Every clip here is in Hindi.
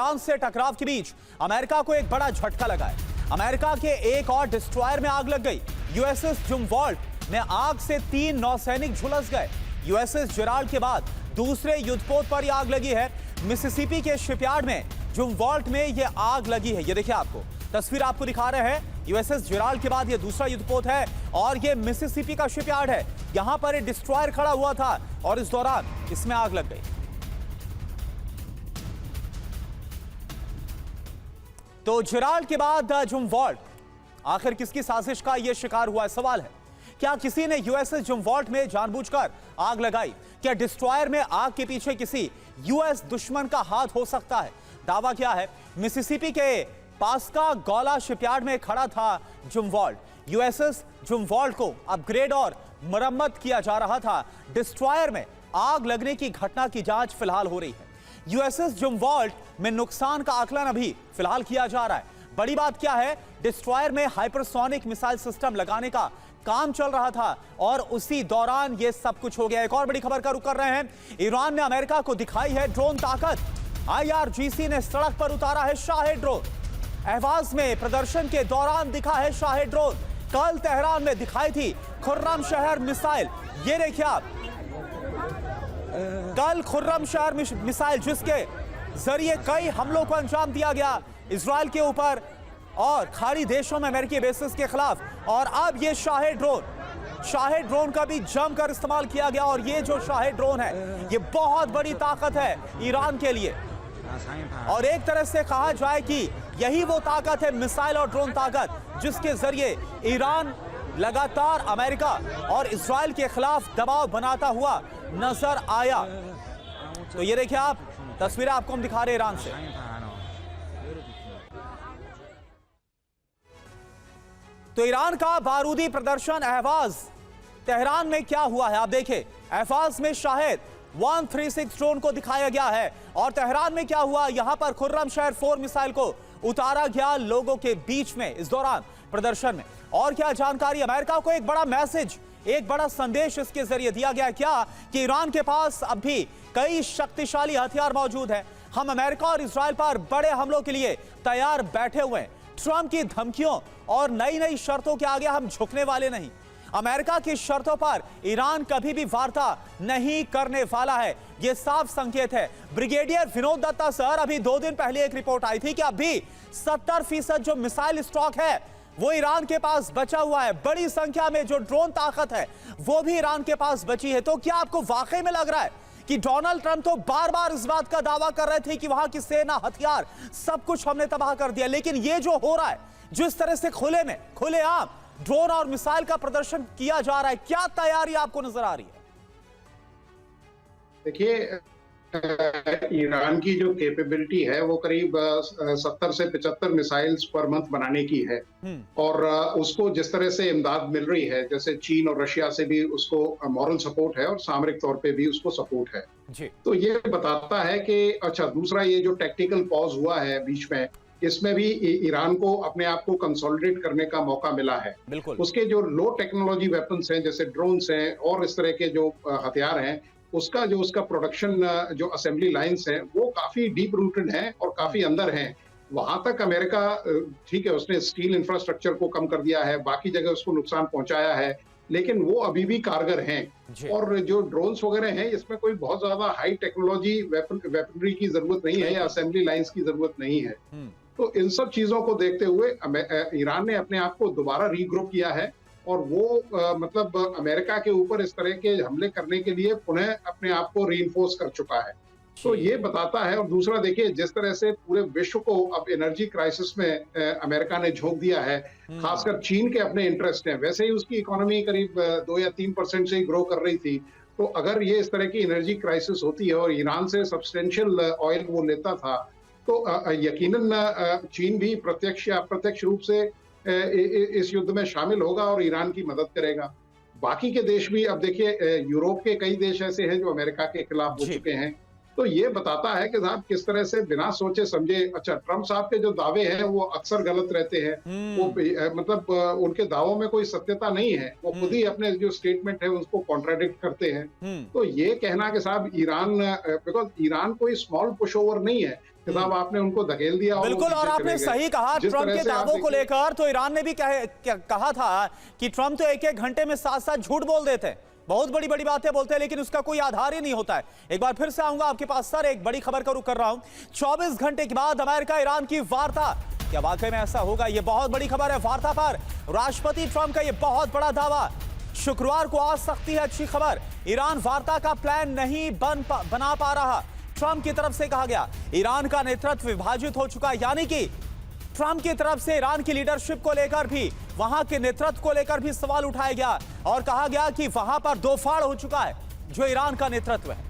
ईरान से टकराव के बीच अमेरिका को एक बड़ा झटका लगा है। अमेरिका के एक और डिस्ट्रॉयर में आग लग गई। यूएसएस जुमवॉल्ट में आग से 3 नौसैनिक झुलस गए। यूएसएस जेराल्ड के बाद दूसरे युद्धपोत पर यह आग लगी है। मिसिसिपी के शिपयार्ड में जुमवॉल्ट में यह आग लगी है। ये देखिए, आपको तस्वीर आपको दिखा रहे हैं। यूएसएस जेराल्ड के बाद यह दूसरा युद्धपोत है और यह मिसिसिपी का शिपयार्ड है। यहां पर एक डिस्ट्रॉयर खड़ा हुआ था और इस दौरान इसमें आग लग गई। तो जेराल्ड के बाद जुमवॉल्ट, आखिर किसकी साजिश का यह शिकार हुआ है? सवाल है, क्या किसी ने यूएसएस जुमवॉल्ट में जानबूझकर आग लगाई? क्या डिस्ट्रॉयर में आग के पीछे किसी यूएस दुश्मन का हाथ हो सकता है? दावा क्या है? मिसिसिपी के पास्का गौला शिपयार्ड में खड़ा था जुमवॉल्ट। यूएसएस जुमवॉल्ट को अपग्रेड और मरम्मत किया जा रहा था। डिस्ट्रॉयर में आग लगने की घटना की जांच फिलहाल हो रही है। यूएसएस जुमवॉल्ट में नुकसान का आकलन अभी फिलहाल किया जा रहा है। बड़ी बात क्या है, डिस्ट्रॉयर में हाइपरसोनिक मिसाइल सिस्टम लगाने का काम चल रहा था और उसी दौरान यह सब कुछ हो गया। एक और बड़ी खबर का रुख कर रहे हैं। ईरान ने अमेरिका को दिखाई है ड्रोन ताकत। आईआरजीसी ने सड़क पर उतारा है शाही ड्रोन। अहवाज में प्रदर्शन के दौरान दिखा है शाही ड्रोन। कल तेहरान में दिखाई थी खुर्रम शहर मिसाइल। ये देखिए आप, कल खुर्रम शहर मिसाइल जिसके जरिए कई हमलों को अंजाम दिया गया इजराइल के ऊपर और खाड़ी देशों में अमेरिकी बेसिस के खिलाफ, और अब ये शाही ड्रोन का भी जमकर इस्तेमाल किया गया। और ये जो शाही ड्रोन है, ये बहुत बड़ी ताकत है ईरान के लिए। और एक तरह से कहा जाए कि यही वो ताकत है, मिसाइल और ड्रोन ताकत, जिसके जरिए ईरान लगातार अमेरिका और इजराइल के खिलाफ दबाव बनाता हुआ नजर आया। तो ये देखिए आप, तस्वीरें आपको हम दिखा रहे ईरान से। तो ईरान का बारूदी प्रदर्शन अहवाज तेहरान में क्या हुआ है आप देखिए। अहवाज में शाहिद 136 ड्रोन को दिखाया गया है और तेहरान में क्या हुआ, यहां पर खुर्रम शहर 4 मिसाइल को उतारा गया लोगों के बीच में इस दौरान प्रदर्शन में। और क्या जानकारी, अमेरिका को एक बड़ा मैसेज, एक बड़ा संदेश इसके जरिए दिया गया क्या कि ईरान के पास अब भी कई शक्तिशाली हथियार मौजूद हैं। हम अमेरिका और इजराइल पर बड़े हमलों के लिए तैयार बैठे हुए हैं। ट्रंप की धमकियों और नई नई शर्तों के आगे हम झुकने वाले नहीं। अमेरिका की शर्तों पर ईरान कभी भी वार्ता नहीं करने वाला है, यह साफ संकेत है। ब्रिगेडियर विनोद दत्ता सर, अभी 2 दिन पहले एक रिपोर्ट आई थी कि अभी 70% जो मिसाइल स्टॉक है वो ईरान के पास बचा हुआ है। बड़ी संख्या में जो ड्रोन ताकत है वो भी ईरान के पास बची है। तो क्या आपको वाकई में लग रहा है कि डोनाल्ड ट्रंप तो बार बार इस बात का दावा कर रहे थे कि वहां की सेना, हथियार, सब कुछ हमने तबाह कर दिया, लेकिन ये जो हो रहा है, जिस तरह से खुलेआम ड्रोन और मिसाइल का प्रदर्शन किया जा रहा है, क्या तैयारी आपको नजर आ रही है? देखिए, ईरान की जो कैपेबिलिटी है वो करीब 70 से 75 मिसाइल्स पर मंथ बनाने की है। और उसको जिस तरह से इमदाद मिल रही है, जैसे चीन और रशिया से भी उसको मॉरल सपोर्ट है और सामरिक तौर पे भी उसको सपोर्ट है जी। तो ये बताता है कि अच्छा, दूसरा ये जो टेक्निकल पॉज हुआ है बीच में, इसमें भी ईरान को अपने आप को कंसोलिडेट करने का मौका मिला है। उसके जो लो टेक्नोलॉजी वेपन्स हैं, जैसे ड्रोन्स हैं और इस तरह के जो हथियार हैं, उसका प्रोडक्शन, जो असेंबली लाइंस हैं, वो काफी डीप रूटेड हैं और काफी अंदर हैं। वहां तक अमेरिका, ठीक है, उसने स्टील इंफ्रास्ट्रक्चर को कम कर दिया है, बाकी जगह उसको नुकसान पहुंचाया है, लेकिन वो अभी भी कारगर हैं। और जो ड्रोन्स वगैरह हैं, इसमें कोई बहुत ज्यादा हाई टेक्नोलॉजी वेपनरी की जरूरत नहीं है या असेंबली लाइंस की जरूरत नहीं है। तो इन सब चीजों को देखते हुए ईरान ने अपने आप को दोबारा रीग्रुप किया है और वो मतलब अमेरिका के ऊपर इस तरह के हमले करने के लिए पुनः अपने आप को रीइंफोर्स कर चुका है। तो ये बताता है। और दूसरा देखिए, जिस तरह से पूरे विश्व को अब एनर्जी क्राइसिस में अमेरिका ने झोंक दिया है, खासकर चीन के अपने इंटरेस्ट हैं। वैसे ही उसकी इकोनॉमी करीब 2 या 3% से ही ग्रो कर रही थी। तो अगर ये इस तरह की एनर्जी क्राइसिस होती है और ईरान से सब्सटेंशियल ऑयल वो लेता था, तो यकीनन चीन भी प्रत्यक्ष या अप्रत्यक्ष रूप से इस युद्ध में शामिल होगा और ईरान की मदद करेगा। बाकी के देश भी, अब देखिए, यूरोप के कई देश ऐसे हैं जो अमेरिका के खिलाफ हो चुके हैं। तो ये बताता है कि साहब किस तरह से बिना सोचे समझे, अच्छा, ट्रंप साहब के जो दावे हैं वो अक्सर गलत रहते हैं। वो मतलब उनके दावों में कोई सत्यता नहीं है, वो खुद ही अपने जो स्टेटमेंट है उसको कॉन्ट्राडिक्ट करते हैं। तो ये कहना कि साहब ईरान, बिकॉज ईरान कोई स्मॉल पुश ओवर नहीं है, कि साहब आपने उनको धकेल दिया। बिल्कुल, और आपने सही कहा ट्रंप के दावों को लेकर तो ईरान ने भी कहा था कि ट्रंप तो एक एक घंटे में 7-7 झूठ बोल देते हैं, बहुत बड़ी बड़ी बातें बोलते हैं, लेकिन उसका कोई आधार ही नहीं होता है। एक बार फिर से आऊंगा आपके पास सर, एक बड़ी खबर का रुख कर रहा हूं। 24 घंटे के बाद अमेरिका ईरान की वार्ता, क्या वाकई में ऐसा होगा? यह बहुत बड़ी खबर है। वार्ता पर राष्ट्रपति ट्रंप का यह बहुत बड़ा दावा, शुक्रवार को आ सकती है अच्छी खबर। ईरान वार्ता का प्लान नहीं बना पा रहा, ट्रंप की तरफ से कहा गया। ईरान का नेतृत्व विभाजित हो चुका, यानी कि ट्रंप की तरफ से ईरान की लीडरशिप को लेकर भी, वहां के नेतृत्व को लेकर भी सवाल उठाया गया और कहा गया कि वहां पर दो फाड़ हो चुका है जो ईरान का नेतृत्व है।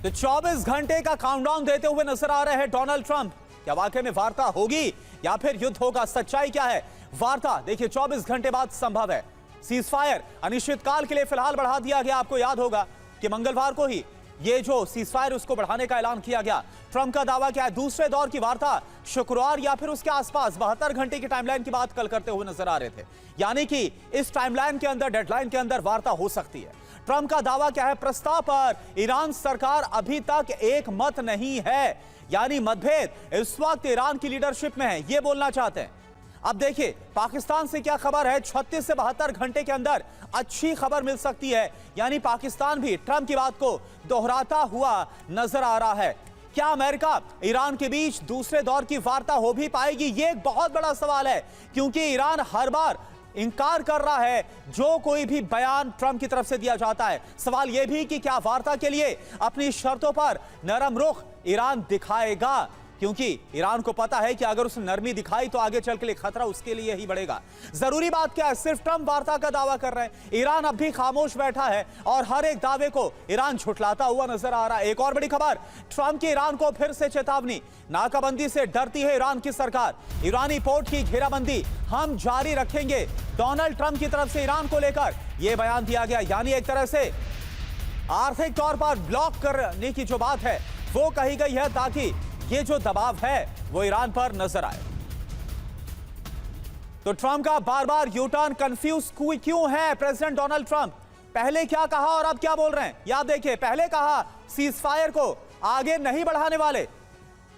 तो 24 घंटे का काउंटडाउन देते हुए नजर आ रहे हैं डोनाल्ड ट्रंप। क्या वाकई में वार्ता होगी या फिर युद्ध होगा? सच्चाई क्या है? वार्ता देखिए 24 घंटे बाद संभव है। सीजफायर अनिश्चितकाल के लिए फिलहाल बढ़ा दिया गया। आपको याद होगा कि मंगलवार को ही ये जो सीजफायर उसको बढ़ाने का ऐलान किया गया। ट्रंप का दावा क्या है? दूसरे दौर की वार्ता शुक्रवार या फिर उसके आसपास 72 घंटे की टाइमलाइन की बात कल करते हुए नजर आ रहे थे, यानी कि इस टाइमलाइन के अंदर, डेडलाइन के अंदर वार्ता हो सकती है। ट्रंप का दावा क्या है? प्रस्ताव पर ईरान सरकार अभी तक एक मत नहीं है, यानी मतभेद इस वक्त ईरान की लीडरशिप में है, ये बोलना चाहते हैं। अब देखिए पाकिस्तान से क्या खबर है? 36 से 72 घंटे के अंदर अच्छी खबर मिल सकती है, यानी पाकिस्तान भी ट्रंप की बात को दोहराता हुआ नजर आ रहा है। क्या अमेरिका ईरान के बीच दूसरे दौर की वार्ता हो भी पाएगी? ये एक बहुत बड़ा सवाल है, क्योंकि ईरान हर बार इंकार कर रहा है जो कोई भी बयान ट्रंप की तरफ से दिया जाता है। सवाल यह भी कि क्या वार्ता के लिए अपनी शर्तों पर नरम रुख ईरान दिखाएगा, क्योंकि ईरान को पता है कि अगर उसने नरमी दिखाई तो आगे चल के लिए खतरा उसके लिए ही बढ़ेगा। जरूरी बात क्या है? सिर्फ ट्रंप वार्ता का दावा कर रहे हैं, ईरान अब भी खामोश बैठा है और हर एक दावे को ईरान झुठलाता हुआ नजर आ रहा है। एक और बड़ी खबर, ट्रंप की ईरान को फिर से चेतावनी, नाकाबंदी से डरती है ईरान की सरकार, ईरानी पोर्ट की घेराबंदी हम जारी रखेंगे। डोनाल्ड ट्रंप की तरफ से ईरान को लेकर यह बयान दिया गया, यानी एक तरह से आर्थिक तौर पर ब्लॉक करने की जो बात है वो कही गई है, ताकि ये जो दबाव है वो ईरान पर नजर आए। तो ट्रंप का बार बार यू टर्न कंफ्यूज क्यों है प्रेसिडेंट डोनाल्ड ट्रंप? पहले क्या कहा और अब क्या बोल रहे हैं? याद देखिए, पहले कहा सीजफायर को आगे नहीं बढ़ाने वाले,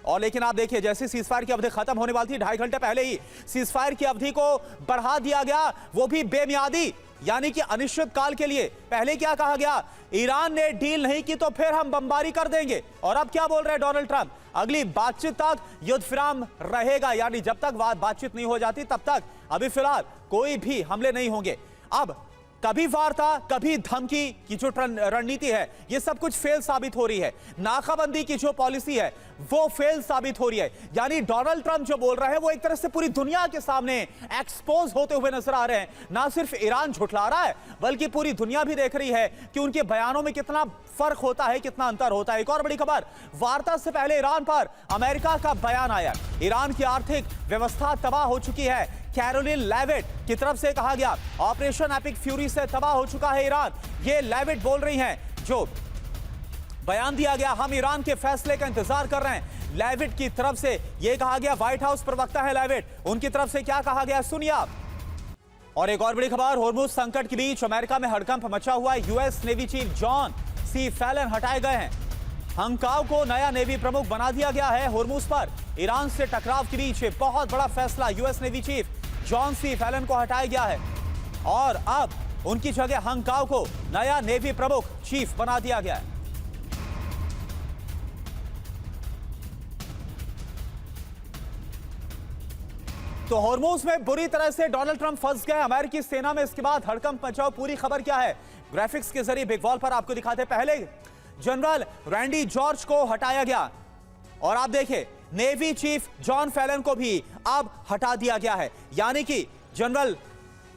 और लेकिन आप देखिए जैसे सीजफायर की अवधि खत्म होने वाली थी 2.5 घंटे पहले ही सीजफायर की अवधि को बढ़ा दिया गया, वो भी बेमियादी, यानी कि अनिश्चित काल के लिए। पहले क्या कहा गया? ईरान ने डील नहीं की तो फिर हम बमबारी कर देंगे। और अब क्या बोल रहे हैं डोनाल्ड ट्रंप? अगली बातचीत तक युद्ध विराम रहेगा, यानी जब तक बातचीत नहीं हो जाती तब तक अभी फिलहाल कोई भी हमले नहीं होंगे। अब कभी वार्ता कभी धमकी की जो रणनीति है ये सब कुछ फेल साबित हो रही है। नाकाबंदी की जो पॉलिसी है वो फेल साबित हो रही है, यानी डोनाल्ड ट्रंप जो बोल रहा है वो एक तरह से पूरी दुनिया के सामने एक्सपोज होते हुए नजर आ रहे हैं। ना सिर्फ ईरान झुठला रहा है बल्कि पूरी दुनिया भी देख रही है कि उनके बयानों में कितना फर्क होता है, कितना अंतर होता है। एक और बड़ी खबर, वार्ता से पहले ईरान पर अमेरिका का बयान आया। ईरान की आर्थिक व्यवस्था तबाह हो चुकी है, कैरोलिन लेविट की तरफ से कहा गया। ऑपरेशन एपिक फ्यूरी से तबाह हो चुका है ईरान, ये लेविट बोल रही हैं। जो बयान दिया गया, हम ईरान के फैसले का इंतजार कर रहे हैं, लेविट की तरफ से यह कहा गया। व्हाइट हाउस प्रवक्ता है लेविट, उनकी तरफ से क्या कहा गया सुनिए आप। और एक और बड़ी खबर, होर्मुज संकट के बीच अमेरिका में हड़कंप मचा हुआ है। US Navy chief John C Phelan हटाए गए हैं। हंकाओ को नया नेवी प्रमुख बना दिया गया है। होर्मुज पर ईरान से टकराव के बीच बहुत बड़ा फैसला, US Navy chief John C Phelan को हटाया गया है और अब उनकी जगह हंकाओ को नया नेवी प्रमुख चीफ बना दिया गया है। तो होर्मुज में बुरी तरह से डोनाल्ड ट्रंप फंस गए अमेरिकी सेना में। इसके बाद हड़कंप मचाओ, पूरी खबर क्या है ग्राफिक्स के जरिए बिग वॉल पर आपको दिखाते। पहले जनरल रैंडी जॉर्ज को हटाया गया और आप देखें नेवी चीफ जॉन फैलन को भी अब हटा दिया गया है, यानी कि जनरल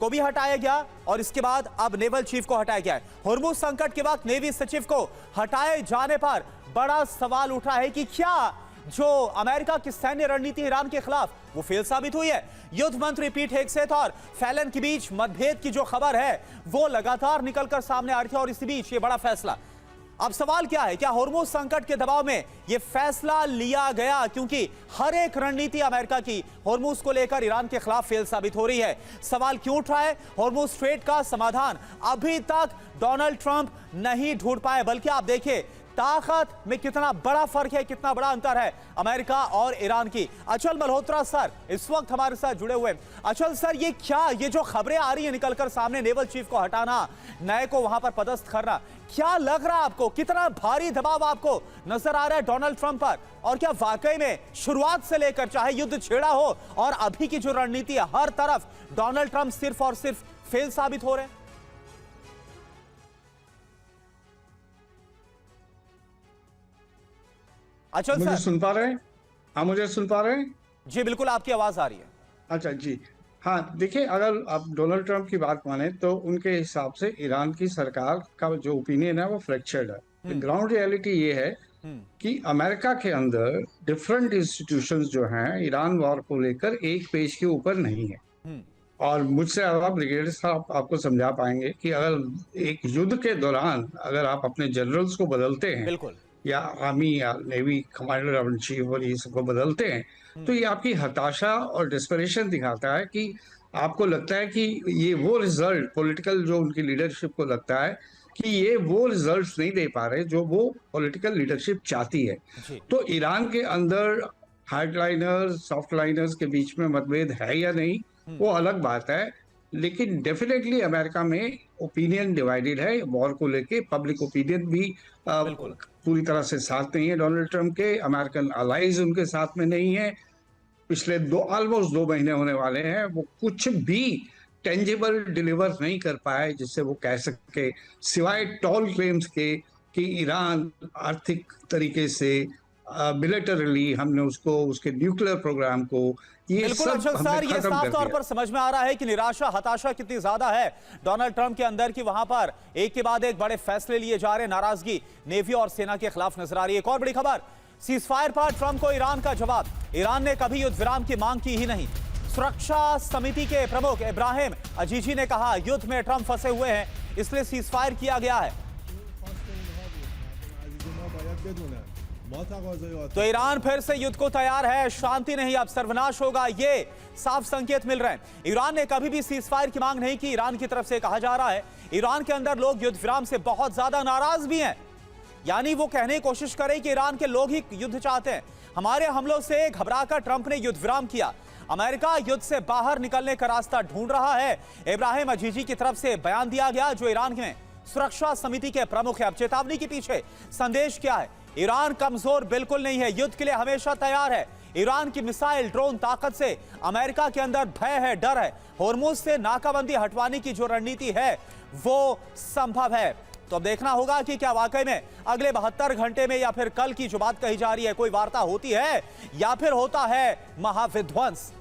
को भी हटाया गया और इसके बाद अब नेवल चीफ को हटाया गया है। होर्मुज संकट के बाद नेवी सचिव को हटाए जाने पर बड़ा सवाल उठा है कि क्या जो अमेरिका की सैन्य रणनीति ईरान के खिलाफ वो फेल साबित हुई है। युद्ध मंत्री पीट हेगसेथ और फैलन के बीच मतभेद की जो खबर है वो लगातार निकलकर सामने आ रही थी और इसी बीच ये बड़ा फैसला अब सवाल क्या है, क्या होर्मुज संकट के दबाव में यह फैसला लिया गया? क्योंकि हर एक रणनीति अमेरिका की होर्मुज को लेकर ईरान के खिलाफ फेल साबित हो रही है। सवाल क्यों उठ रहा है? होर्मुज स्ट्रेट का समाधान अभी तक डोनाल्ड ट्रंप नहीं ढूंढ पाए, बल्कि आप देखिए ताकत में कितना बड़ा फर्क है, कितना बड़ा अंतर है अमेरिका और ईरान की। अचल मल्होत्रा सर इस वक्त हमारे साथ जुड़े हुए हैं। अचल सर, ये जो खबरें आ रही है निकलकर सामने, नेवल चीफ को हटाना, नए को वहां पर पदस्थ करना, क्या लग रहा है आपको? कितना भारी दबाव आपको नजर आ रहा है डोनाल्ड ट्रंप पर? और क्या वाकई में शुरुआत से लेकर चाहे युद्ध छेड़ा हो और अभी की जो रणनीति है, हर तरफ डोनाल्ड ट्रंप सिर्फ और सिर्फ फेल साबित हो रहे हैं? अच्छा मुझे सर, सुन पा रहे हैं? हाँ, मुझे सुन पा रहे हैं? जी बिल्कुल, आपकी आवाज आ रही है। अच्छा जी। हाँ, देखिए, अगर आप डोनाल्ड ट्रंप की बात माने तो उनके हिसाब से ईरान की सरकार का जो ओपिनियन है वो फ्रैक्चर्ड है। ग्राउंड रियलिटी ये है कि अमेरिका के अंदर डिफरेंट इंस्टीट्यूशंस जो हैं ईरान वॉर को लेकर एक पेज के ऊपर नहीं है। और मुझसे अलावा ब्रिगेडियर साहब आपको समझा पाएंगे कि अगर एक युद्ध के दौरान अगर आप अपने जनरल्स को बदलते हैं, बिल्कुल, या आर्मी या नेवी कमांडर इन चीफ और ये सबको बदलते हैं, तो ये आपकी हताशा और डिस्परेशन दिखाता है कि आपको लगता है कि ये वो रिजल्ट पॉलिटिकल जो उनकी लीडरशिप को लगता है कि ये वो रिजल्ट्स नहीं दे पा रहे जो वो पॉलिटिकल लीडरशिप चाहती है। जी। तो ईरान के अंदर हार्डलाइनर्स सॉफ्ट लाइनर्स के बीच में मतभेद है या नहीं, वो अलग बात है, लेकिन डेफिनेटली अमेरिका में ओपिनियन डिवाइडेड है वॉर को लेके। पब्लिक ओपिनियन भी पूरी तरह से साथ नहीं है डोनाल्ड ट्रंप के। अमेरिकन अलाइज उनके साथ में नहीं है। पिछले ऑलमोस्ट 2 महीने होने वाले हैं, वो कुछ भी टेंजिबल डिलीवर नहीं कर पाए जिससे वो कह सके, सिवाय टॉल क्लेम्स के कि ईरान आर्थिक तरीके से मिलिटरली हमने उसको उसके न्यूक्लियर प्रोग्राम को बिल्कुल। अचल सर, ये साफ तौर पर समझ में आ रहा है कि निराशा हताशा कितनी ज्यादा है डोनाल्ड ट्रंप के अंदर, कि वहां पर एक के बाद एक बड़े फैसले लिए जा रहे हैं। नाराजगी नेवी और सेना के खिलाफ नजर आ रही है। एक और बड़ी खबर, सीजफायर पर ट्रंप को ईरान का जवाब। ईरान ने कभी युद्ध विराम की मांग की ही नहीं। सुरक्षा समिति के प्रमुख इब्राहिम अजीजी ने कहा युद्ध में ट्रंप फंसे हुए हैं, इसलिए सीजफायर किया गया है। तो ईरान फिर से युद्ध को तैयार है, शांति नहीं अब सर्वनाश होगा, ये साफ संकेत मिल रहे हैं। ईरान ने कभी भी सीजफायर की मांग नहीं की, ईरान की तरफ से कहा जा रहा है। ईरान के अंदर लोग युद्ध विराम से बहुत ज्यादा नाराज भी हैं, यानी वो कहने की कोशिश करें कि ईरान के लोग ही युद्ध चाहते हैं। हमारे हमलों से घबराकर ट्रंप ने युद्ध विराम किया, अमेरिका युद्ध से बाहर निकलने का रास्ता ढूंढ रहा है। इब्राहिम अजीजी की तरफ से बयान दिया गया, जो ईरान में सुरक्षा समिति के प्रमुख है। अब चेतावनी के पीछे संदेश क्या है? ईरान कमजोर बिल्कुल नहीं है, युद्ध के लिए हमेशा तैयार है। ईरान की मिसाइल ड्रोन ताकत से अमेरिका के अंदर भय है, डर है। होर्मुज से नाकाबंदी हटवाने की जो रणनीति है वो संभव है। तो अब देखना होगा कि क्या वाकई में अगले 72 घंटे में या फिर कल की जो बात कही जा रही है कोई वार्ता होती है या फिर होता है महाविध्वंस।